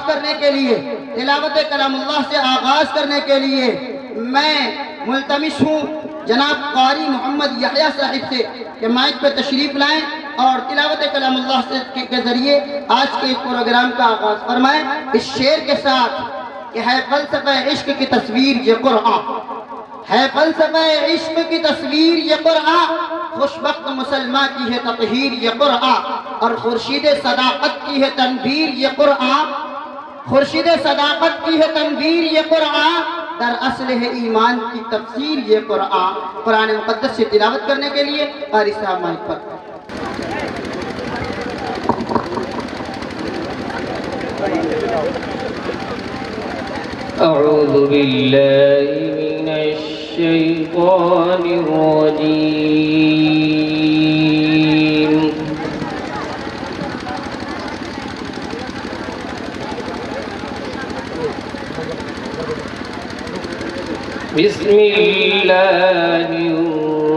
करने के लिए, तिलावत कलामुल्लाह से आगाज़ करने के लिए मैं मुल्तमिस हूँ जनाब कारी मोहम्मद यहया साहिब से कि माइक पर तशरीफ़ लाएँ और तिलावत कलामुल्लाह से के ज़रिए आज के इस प्रोग्राम का आगाज़ फरमाएँ इस शेर के साथ कि है फ़लसफ़े इश्क की तस्वीर ये कुरान, है फ़लसफ़े इश्क की तस्वीर ये कुरान, खुशबख्त मुसलमान की है ततहीर ये कुरान, और खुर्शीद सदाकत की है तनवीर ये कुरान, खुर्शीद सदाकत की है तनवीर ये कुरान, दर असल है ईमान की तफसीर ये कुरान। कुरान मुक़द्दस से तिलावत करने के लिए कारी साहब माइक पर। अऊज़ु बिल्लाहि मिनश शैतानिर रजीम। बिस्मिल्लाहिर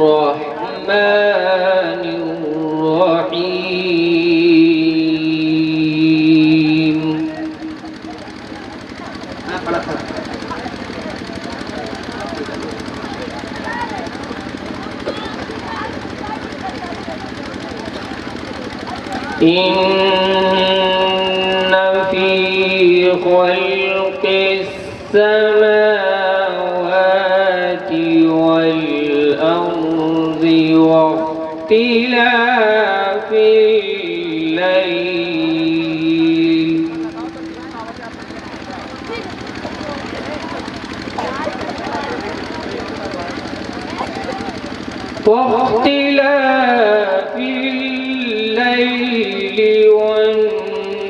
रहमानिर रहीम। इन्न फी ख़ल्क़िस समावाति वल अर्ज़ि वख्तिलाफ़िल लैल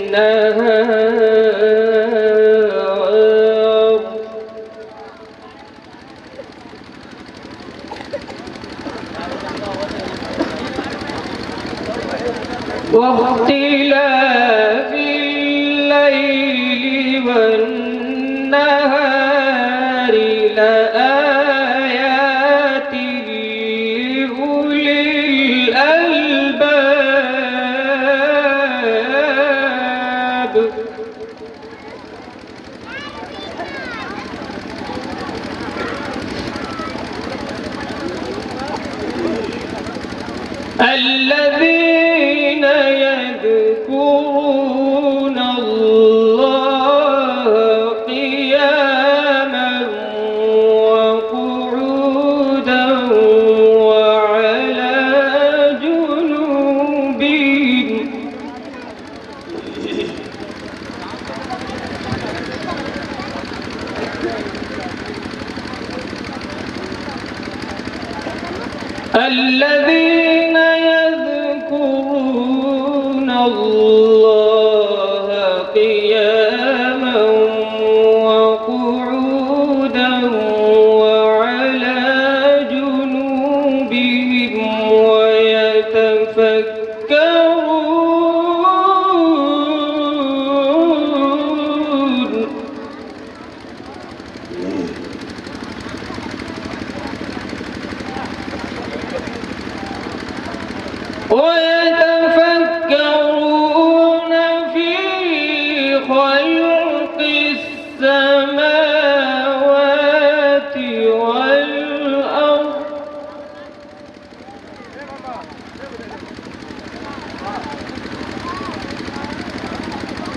والنهار واختلاف الليل والنهار لآيات لأولي الألباب. الذين يذكرون الله قياما وقعودا وعلى جنوبهم الذين يذكرون الله قياما وقعودا وعلى جنوبهم ويتفكرون في خلق السماوات والأرض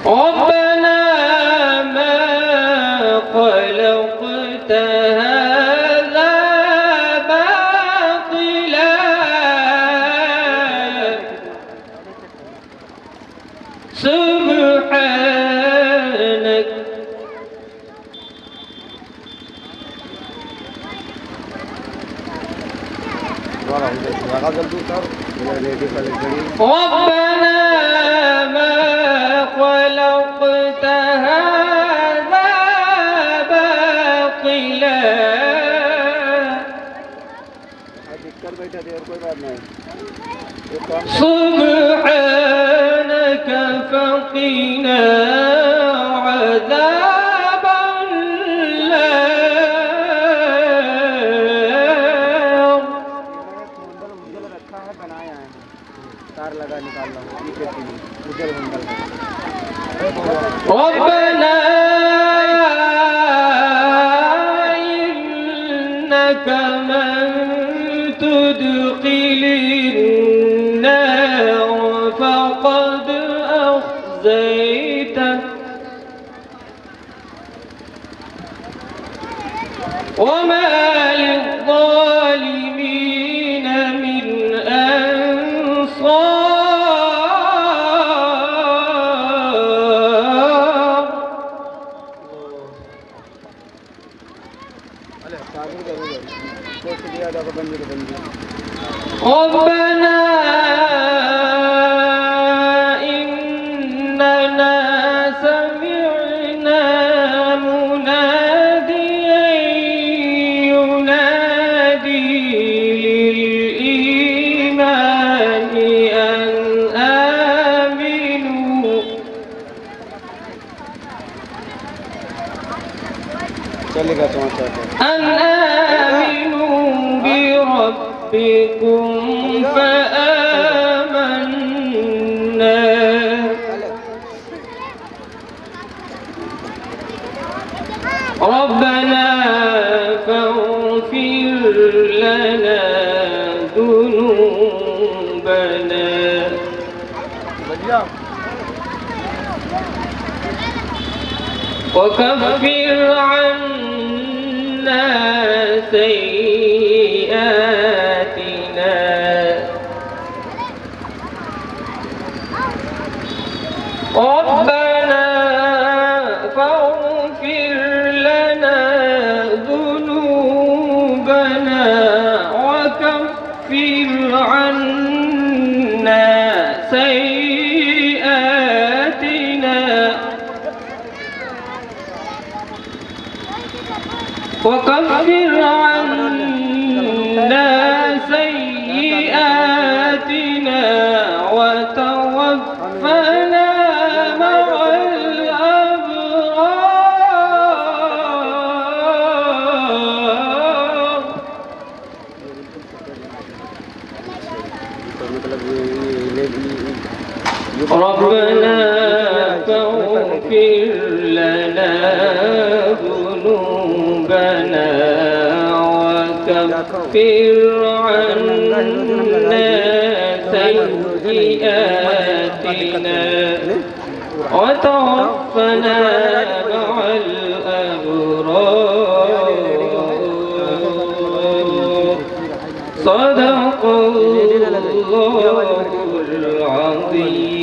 ربنا ما خلقت هذا باطلا سبحانك ربنا ما خلقت هذا باطلا سبحانك فقنا عذاب النار ربنا إنك من تدخل النار فقد أخزيته وما للظالمين من أنصار. ربنا إننا سمعنا مناديا ينادي للإيمان أن آمنوا بربكم فآمنا ربنا فاغفر لنا ذنوبنا وكفر عنا سيئاتنا ربنا فاغفر لنا ذنوبنا وكفر عنا سيئاتنا وكفر عنا سيئاتنا وتوفنا مع الأبرار. ربنا فاغفر لنا ذنوبنا وكفر عنا سيئاتنا وتوفنا مع الأبرار. صدق الله العظيم.